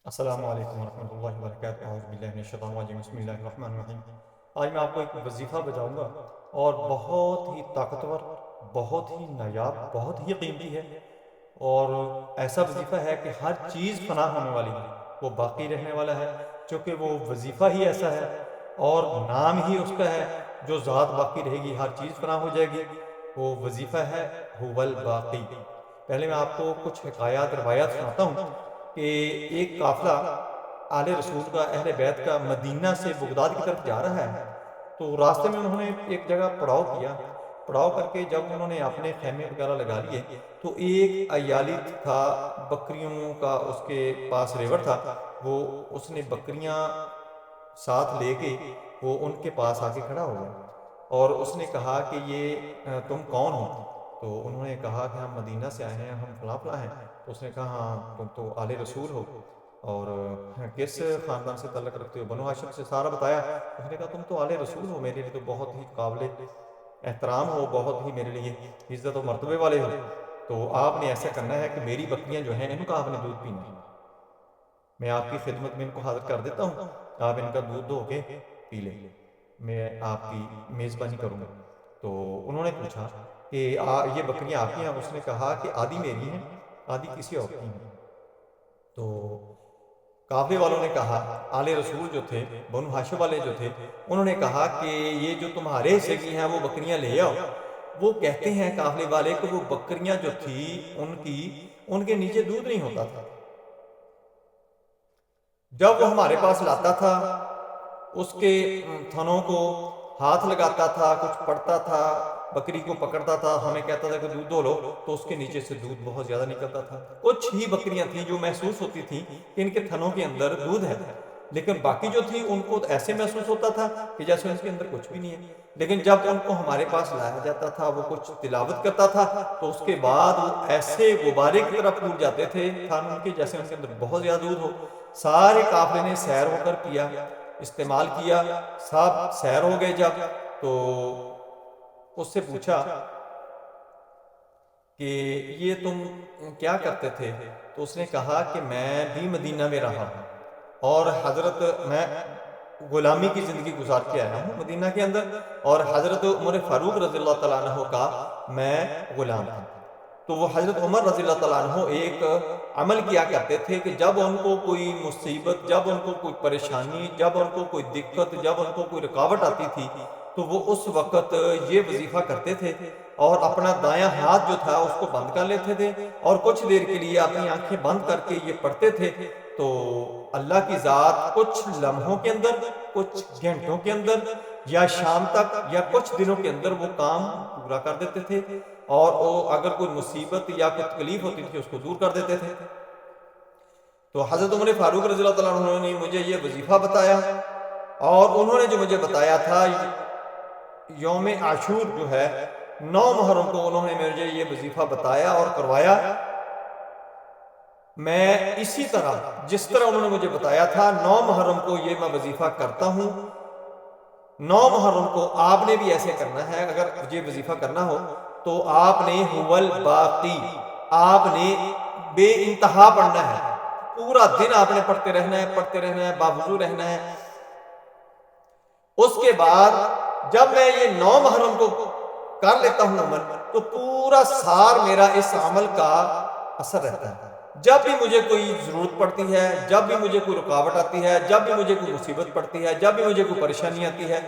السلام علیکم ورحمۃ اللہ وبرکاتہ، اعوذ باللہ من الشیطان الرجیم، بسم اللہ الرحمن الرحیم۔ آج میں آپ کو ایک وظیفہ بتاؤں گا اور بہت ہی طاقتور، بہت ہی نایاب، بہت ہی قیمتی ہے، اور ایسا وظیفہ ہے کہ ہر چیز فنا ہونے والی ہے، وہ باقی رہنے والا ہے، چونکہ وہ وظیفہ ہی ایسا ہے اور نام ہی اس کا ہے جو ذات باقی رہے گی، ہر چیز فنا ہو جائے گی۔ وہ وظیفہ ہے هو الباقی۔ پہلے میں آپ کو کچھ حکایات روایات سناتا ہوں کہ ایک قافلہ آل رسول کا، اہل بیت کا، مدینہ سے بغداد کی طرف جا رہا ہے، تو راستے میں انہوں نے ایک جگہ پڑاؤ کیا۔ پڑاؤ کر کے جب انہوں نے اپنے خیمے وغیرہ لگا لیے تو ایک ایالی تھا، بکریوں کا اس کے پاس ریوڑ تھا، وہ اس نے بکریاں ساتھ لے کے وہ ان کے پاس آ کے کھڑا ہو گیا اور اس نے کہا کہ یہ تم کون ہو؟ تو انہوں نے کہا کہ ہم مدینہ سے آئے ہیں، ہم فلاں فلاں ہیں۔ تو اس نے کہا ہاں تم تو آل رسول ہو، اور کس خاندان سے تعلق رکھتے ہو؟ بنو ہاشم سے، سارا بتایا۔ اس نے کہا تم تو آل رسول ہو، میرے لیے تو بہت ہی قابل احترام ہو، بہت ہی میرے لیے عزت و مرتبے والے ہو، تو آپ نے ایسا کرنا ہے کہ میری بکریاں جو ہیں ان کا آپ نے دودھ پینا ہے، میں آپ کی خدمت میں ان کو حاضر کر دیتا ہوں، آپ ان کا دودھ دھو کے پی لیں، میں آپ کی میزبانی کروں گا۔ تو انہوں نے پوچھا کہ یہ بکریاں آپ کی ہیں؟ اس نے کہا کہ آدھی میری ہیں، آدھی کسی اور کی ہیں۔ تو قافلے والوں نے کہا، آل رسول جو تھے، بنو ہاشم والے جو تھے، انہوں نے کہا کہ یہ جو تمہارے حصے کی ہیں وہ بکریاں لے آؤ۔ وہ کہتے ہیں قافلے والے کہ وہ بکریاں جو تھی ان کے نیچے دودھ نہیں ہوتا تھا۔ جب وہ ہمارے پاس لاتا تھا اس کے تھنوں کو ہاتھ لگاتا تھا، کچھ پڑتا تھا، بکری کو پکڑتا تھا، ہمیں کہتا تھا کہ دودھ دھو لو، تو اس کے نیچے سے دودھ بہت زیادہ نکلتا تھا۔ کچھ ہی بکریاں تھیں جو محسوس ہوتی تھیں کہ ان کے تھنوں کے اندر دودھ ہے، لیکن باقی جو تھی ان کو ایسے محسوس ہوتا تھا کہ جیسے ان کے اندر کچھ بھی نہیں ہے۔ لیکن جب ان کو ہمارے پاس لایا جاتا تھا، وہ کچھ تلاوت کرتا تھا، تو اس کے بعد وہ ایسے غبارے کی طرح پھول جاتے تھے تھن ان کے، جیسے ان کے اندر بہت زیادہ دودھ ہو۔ سارے قافلے نے سیر ہو کر پیا، استعمال کیا، سب سیر ہو گئے۔ جب تو اس سے پوچھا کہ یہ تم کیا کرتے تھے؟ تو اس نے کہا کہ میں بھی مدینہ میں رہا ہوں اور میں غلامی کی زندگی گزار کے آیا ہوں مدینہ کے اندر، اور حضرت عمر فاروق رضی اللہ تعالیٰ عنہ کا میں غلام تھا۔ تو وہ حضرت عمر رضی اللہ تعالیٰ عنہ ایک عمل کیا کرتے تھے کہ جب ان کو کوئی مصیبت، جب ان کو کوئی پریشانی، جب ان کو کوئی دقت، جب ان کو کوئی رکاوٹ آتی تھی، تو وہ اس وقت یہ وظیفہ کرتے تھے اور اپنا دایاں ہاتھ جو تھا اس کو بند کر لیتے تھے اور کچھ دیر کے لیے اپنی آنکھیں بند کر کے یہ پڑھتے تھے، تو اللہ کی ذات کچھ لمحوں کے اندر، کچھ گھنٹوں کے اندر، یا شام تک یا کچھ دنوں کے اندر وہ کام پورا کر دیتے تھے، اور اگر کوئی مصیبت یا کوئی تکلیف ہوتی تھی اس کو دور کر دیتے تھے۔ تو حضرت عمر فاروق رضی اللہ تعالیٰ عنہ نے مجھے یہ وظیفہ بتایا، اور انہوں نے جو مجھے بتایا تھا یوم عاشور جو ہے 9 محرم کو، انہوں نے مجھے یہ وظیفہ بتایا اور کروایا۔ میں اسی طرح جس طرح انہوں نے مجھے بتایا تھا 9 محرم کو یہ میں وظیفہ کرتا ہوں۔ 9 محرم کو آپ نے بھی ایسے کرنا ہے، اگر یہ وظیفہ کرنا ہو تو آپ نے هو الباقی، آپ نے بے انتہا پڑھنا ہے، پورا دن آپ نے پڑھتے رہنا ہے، پڑھتے رہنا ہے، باوضو رہنا ہے۔ اس کے بعد جب میں یہ 9 محرم کو کر لیتا ہوں عمل، تو پورا سال میرا اس عمل کا اثر رہتا ہے۔ جب بھی مجھے کوئی ضرورت پڑتی ہے، جب بھی مجھے کوئی رکاوٹ آتی ہے، جب بھی مجھے کوئی مصیبت پڑتی ہے، جب بھی مجھے کوئی پریشانی آتی ہے،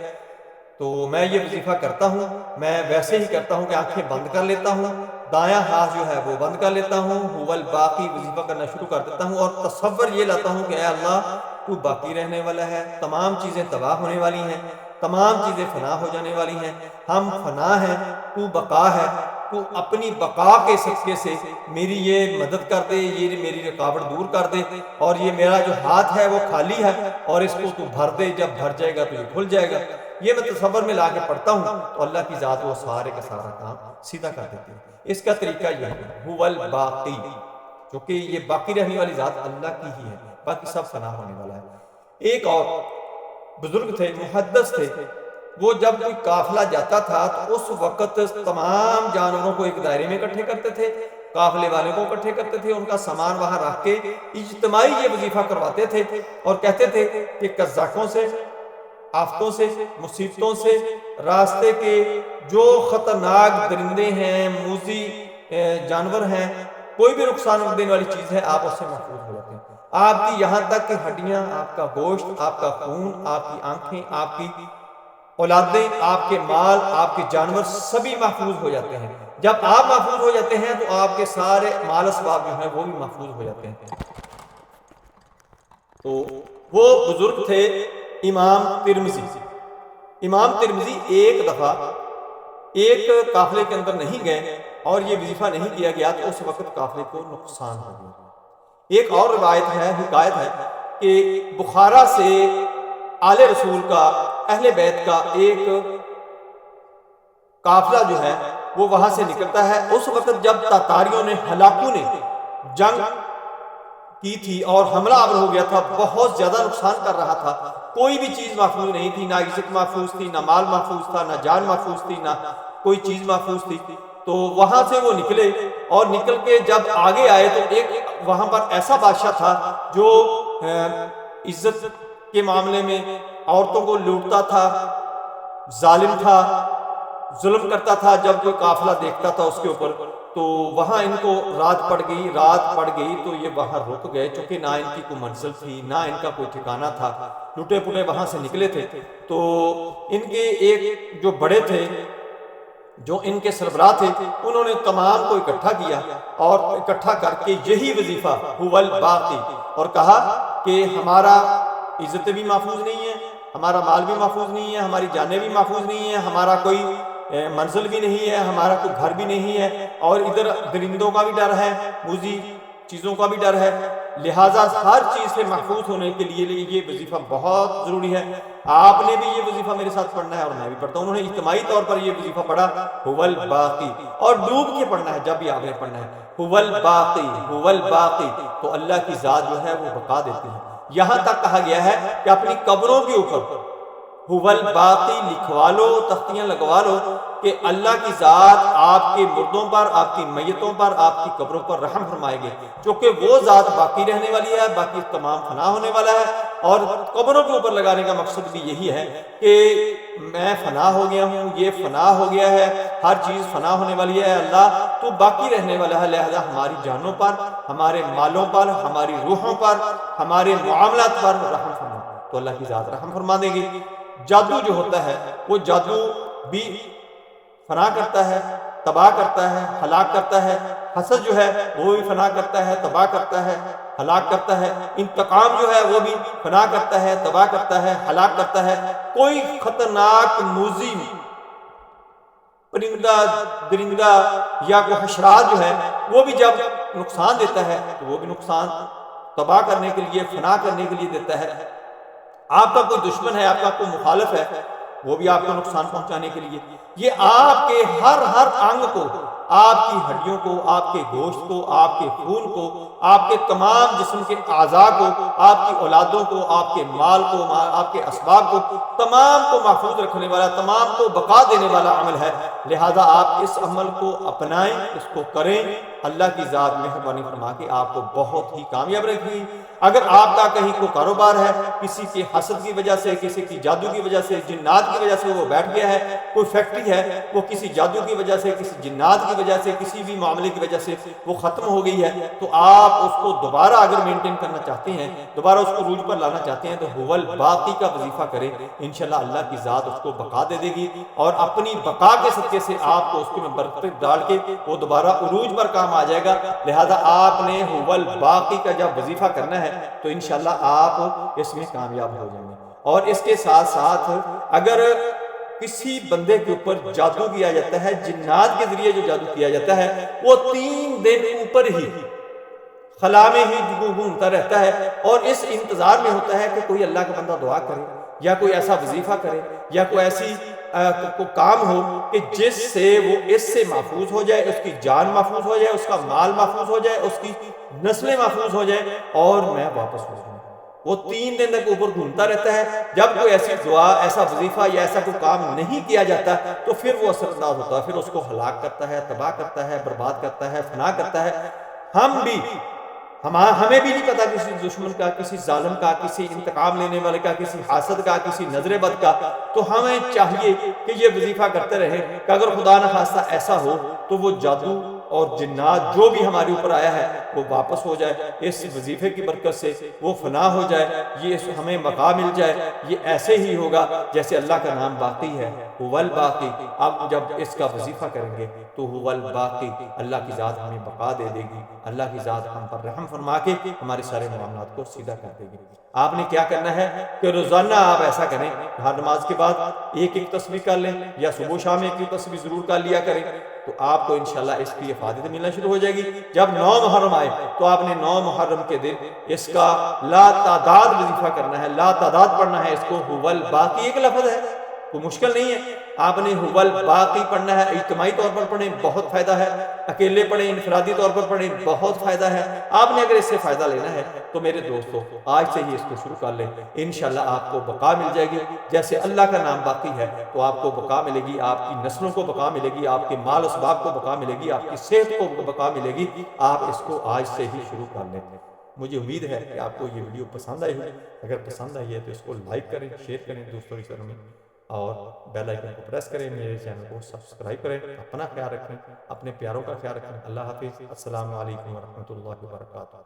تو میں یہ وظیفہ کرتا ہوں۔ میں ویسے ہی کرتا ہوں کہ آنکھیں بند کر لیتا ہوں، دایاں ہاتھ جو ہے وہ بند کر لیتا ہوں، هو الباقی وظیفہ کرنا شروع کر دیتا ہوں، اور تصور یہ لاتا ہوں کہ اے اللہ تو باقی رہنے والا ہے، تمام چیزیں تباہ ہونے والی ہیں، تمام چیزیں فنا ہو جانے والی ہیں، ہم فنا ہیں، تو بقا ہے، تو اپنی بقا کے صدقے سے میری یہ مدد کر دے، یہ میری رکاوٹ دور کر دے، اور یہ میرا جو ہاتھ ہے وہ خالی ہے اور اس کو تو بھر دے، جب بھر جائے گا تو یہ کھل جائے گا۔ یہ میں تصور میں لا کے پڑھتا ہوں تو اللہ کی ذات وہ سارے کا سارا کام سیدھا کر دیتی ہے۔ اس کا طریقہ یہ ہے هو الباقی، کیونکہ یہ باقی رہنے والی ذات اللہ کی ہی ہے، باقی سب فنا ہونے والا ہے۔ ایک اور بزرگ تھے، محدث تھے، وہ جب کوئی قافلہ جاتا تھا تو اس وقت تمام جانوروں کو ایک دائرے میں اکٹھے کرتے تھے قافلے والے کو اکٹھے کرتے تھے، ان کا سامان وہاں رکھ کے اجتماعی یہ وظیفہ کرواتے تھے اور کہتے تھے کہ قزاقوں سے، آفتوں سے، مصیبتوں سے، راستے کے جو خطرناک درندے ہیں، موذی جانور ہیں، کوئی بھی نقصان دینے والی چیز ہے، آپ اس سے محفوظ ہو جاتے ہیں۔ آپ کی یہاں تک کہ ہڈیاں، آپ کا گوشت، آپ کا خون، آپ کی آنکھیں، آپ کی اولادیں، آپ کے مال، آپ کے جانور سبھی محفوظ ہو جاتے ہیں۔ جب آپ محفوظ ہو جاتے ہیں تو آپ کے سارے مال اسباب جو ہیں وہ بھی محفوظ ہو جاتے ہیں۔ تو وہ بزرگ تھے امام ترمذی۔ امام ترمذی ایک دفعہ ایک قافلے کے اندر نہیں گئے اور یہ وظیفہ نہیں کیا گیا تو اس وقت قافلے کو نقصان ہو گیا۔ ایک اور روایت ہے، حکایت ہے کہ بخارا سے آل رسول کا، اہل بیت کا ایک قافلہ جو ہے وہ وہاں سے نکلتا ہے۔ اس وقت جب تاتاریوں نے، ہلاکوں نے جنگ کی تھی اور حملہ آور ہو گیا تھا، بہت زیادہ نقصان کر رہا تھا، کوئی بھی چیز محفوظ نہیں تھی، نہ عزت محفوظ تھی، نہ مال محفوظ تھا، نہ جان محفوظ تھی، نہ کوئی چیز محفوظ تھی۔ تو وہاں سے وہ نکلے اور نکل کے جب آگے آئے تو ایک وہاں پر ایسا بادشاہ تھا جو عزت کے معاملے میں عورتوں کو لوٹتا تھا، ظالم تھا، ظلم کرتا تھا۔ جب کوئی قافلہ دیکھتا تھا اس کے اوپر تو وہاں ان کو رات پڑ گئی تو یہ وہاں رک گئے، چونکہ نہ ان کی کوئی منزل تھی، نہ ان کا کوئی ٹھکانہ تھا، لٹے پٹے وہاں سے نکلے تھے۔ تو ان کے ایک جو بڑے تھے، جو ان کے سربراہ تھے، انہوں نے تمام کو اکٹھا کیا اور اکٹھا کر کے یہی وظیفہ هو الباقی، اور کہا کہ ہمارا عزت بھی محفوظ نہیں ہے، ہمارا مال بھی محفوظ نہیں ہے، ہماری جانیں بھی محفوظ نہیں ہیں، ہمارا کوئی منزل بھی نہیں ہے، ہمارا کوئی گھر بھی نہیں ہے، اور ادھر درندوں کا بھی ڈر ہے، موذی چیزوں کا بھی ڈر ہے، لہٰذا ہر چیز سے محفوظ ہونے کے لیے یہ وظیفہ بہت ضروری ہے۔ آپ نے بھی یہ وظیفہ میرے ساتھ پڑھنا ہے اور میں بھی پڑھتا ہوں۔ انہوں نے اجتماعی طور پر یہ وظیفہ پڑھا هو الباقی، اور ڈوب کے پڑھنا ہے جب بھی آپ نے پڑھنا ہے هو الباقی هو الباقی، تو اللہ کی ذات جو ہے وہ بقا دیتی ہے۔ یہاں تک کہا گیا ہے کہ اپنی قبروں کے اوپر هو الباقی لکھوا لو، تختیاں لگوا لو کہ اللہ کی ذات آپ کے مردوں پر، آپ کی میتوں پر، آپ کی قبروں پر رحم فرمائے گے، چونکہ وہ ذات باقی رہنے والی ہے، باقی تمام فنا ہونے والا ہے۔ اور قبروں کے اوپر لگانے کا مقصد بھی یہی ہے کہ میں فنا ہو گیا ہوں، یہ فنا ہو گیا ہے، ہر چیز فنا ہونے والی ہے، اللہ تو باقی رہنے والا ہے، لہذا ہماری جانوں پر، ہمارے مالوں پر، ہماری روحوں پر، ہمارے معاملات پر رحم فرما، تو اللہ کی ذات رحم فرما دے گی۔ جادو جو ہوتا ہے وہ جادو بھی فنا کرتا ہے، تباہ کرتا ہے، ہلاک کرتا ہے۔ حسد جو ہے وہ بھی فنا کرتا ہے، تباہ کرتا ہے، ہلاک کرتا ہے۔ انتقام جو ہے وہ بھی فنا کرتا ہے، تباہ کرتا ہے، ہلاک کرتا ہے۔ کوئی خطرناک موذی پرندہ درندہ یا کوئی حشرات جو ہے وہ بھی جب نقصان دیتا ہے تو وہ بھی نقصان تباہ کرنے کے لیے، فنا کرنے کے لیے دیتا ہے۔ آپ کا کوئی دشمن ہے، آپ کا کوئی مخالف ہے، وہ بھی آپ کو نقصان پہنچانے کے لیے، یہ آپ کے ہر انگ کو، آپ کی ہڈیوں کو، آپ کے گوشت کو، آپ کے خون کو، آپ کے تمام جسم کے اعضاء کو، آپ کی اولادوں کو، آپ کے مال کو، آپ کے اسباب کو، تمام کو محفوظ رکھنے والا، تمام کو بقا دینے والا عمل ہے۔ لہٰذا آپ اس عمل کو اپنائیں، اس کو کریں، اللہ کی ذات مہربانی فرما کے آپ کو بہت ہی کامیاب رکھے گی۔ اگر آپ کا کہیں کوئی کاروبار ہے، کسی کے حسد کی وجہ سے، کسی کی جادو کی وجہ سے، جنات کی وجہ سے وہ بیٹھ گیا ہے، کوئی فیکٹری ہے وہ کسی جادو کی وجہ سے، کسی جنات کی وجہ سے، کسی بھی معاملے کی وجہ سے وہ ختم ہو گئی ہے، تو آپ اس کو دوبارہ اگر مینٹین کرنا چاہتے ہیں، دوبارہ اس کو عروج پر لانا چاہتے ہیں، تو هو الباقی کا وظیفہ کریں، انشاءاللہ اللہ کی ذات اس کو بقا دے دے گی، اور اپنی بقا کے صدقے سے آپ کو اس میں برکت ڈال کے وہ دوبارہ عروج پر کام آ جائے گا۔ لہذا آپ نے هو الباقی کا جب وظیفہ کرنا ہے تو انشاءاللہ آپ اس میں کامیاب ہو جائیں گے۔ اور اس کے ساتھ ساتھ اگر کسی بندے کے اوپر جادو کیا جاتا ہے، جنات کے ذریعے جو جادو کیا جاتا ہے، وہ 3 دن اوپر ہی خلا میں ہی گھومتا رہتا ہے، اور اس انتظار میں ہوتا ہے کہ کوئی اللہ کا بندہ دعا کرے، یا کوئی ایسا وظیفہ کرے، یا کوئی ایسی کوئی کام ہو کہ جس سے وہ اس سے محفوظ ہو جائے، اس کی جان محفوظ ہو جائے، اس کا مال محفوظ ہو جائے، اس کی نسلیں محفوظ ہو جائے، اور میں واپس ہو جاؤں۔ وہ 3 دن تک اوپر گھومتا رہتا ہے. جب کوئی ایسی دعا، ایسا وظیفہ یا ایسا کوئی کام نہیں کیا جاتا تو پھر وہ اثر انداز ہوتا ہے، پھر اس کو ہلاک کرتا ہے، تباہ کرتا ہے، برباد کرتا ہے، فنا کرتا ہے. ہمیں بھی نہیں پتا کسی دشمن کا، کسی ظالم کا، کسی انتقام لینے والے کا، کسی حاسد کا، کسی نظر بد کا. تو ہمیں چاہیے کہ یہ وظیفہ کرتے رہیں کہ اگر خدا نخواستہ ایسا ہو تو وہ جادو اور جنات جو بھی ہمارے اوپر آیا ہے وہ واپس ہو جائے، اس وظیفے کی برکت سے وہ فنا ہو جائے، یہ ہمیں بقا مل جائے. یہ ایسے ہی ہوگا جیسے اللہ کا نام باقی ہے، هو الباقی. اب جب اس کا وظیفہ کریں گے تو هو الباقی، اللہ کی ذات ہمیں بقا دے دے گی، اللہ کی ذات ہم پر رحم فرما کے ہمارے سارے معاملات کو سیدھا کر دے گی. آپ نے کیا کرنا ہے کہ روزانہ آپ ایسا کریں، ہر نماز کے بعد ایک تسبیح کر لیں، یا صبح شام ایک تسبیح ضرور کر لیا کریں، تو آپ کو انشاءاللہ اس کی افادیت ملنا شروع ہو جائے گی. جب 9 محرم آئے تو آپ نے 9 محرم کے دن اس کا لا تعداد وظیفہ کرنا ہے، لا تعداد پڑھنا ہے. اس کو هو الباقی ایک لفظ ہے، کوئی مشکل نہیں ہے. آپ نے هو الباقی پڑھنا ہے. اجتماعی طور پر پڑھیں بہت فائدہ ہے، اکیلے پڑھیں، انفرادی طور پر پڑھیں بہت فائدہ ہے. آپ نے اگر اس سے فائدہ لینا ہے تو میرے دوستو آج سے ہی اس کو شروع کر لیں، انشاءاللہ آپ کو بقا مل جائے گی. جیسے اللہ کا نام باقی ہے تو آپ کو بقا ملے گی، آپ کی نسلوں کو بقا ملے گی، آپ کے مال اسباب کو بقا ملے گی، آپ کی صحت کو بقا ملے گی. آپ اس کو آج سے ہی شروع کر لیں. مجھے امید ہے کہ آپ کو یہ ویڈیو پسند آئی ہوگی. اگر پسند آئی ہے تو اس کو لائک کریں، شیئر کریں دوستوں کے ساتھ میں، اور بیل آئیکن کو پریس کریں. میرے چینل کو سبسکرائب کریں. اپنا خیال رکھیں، اپنے پیاروں کا خیال رکھیں. اللہ حافظ. السلام علیکم ورحمۃ اللہ وبرکاتہ.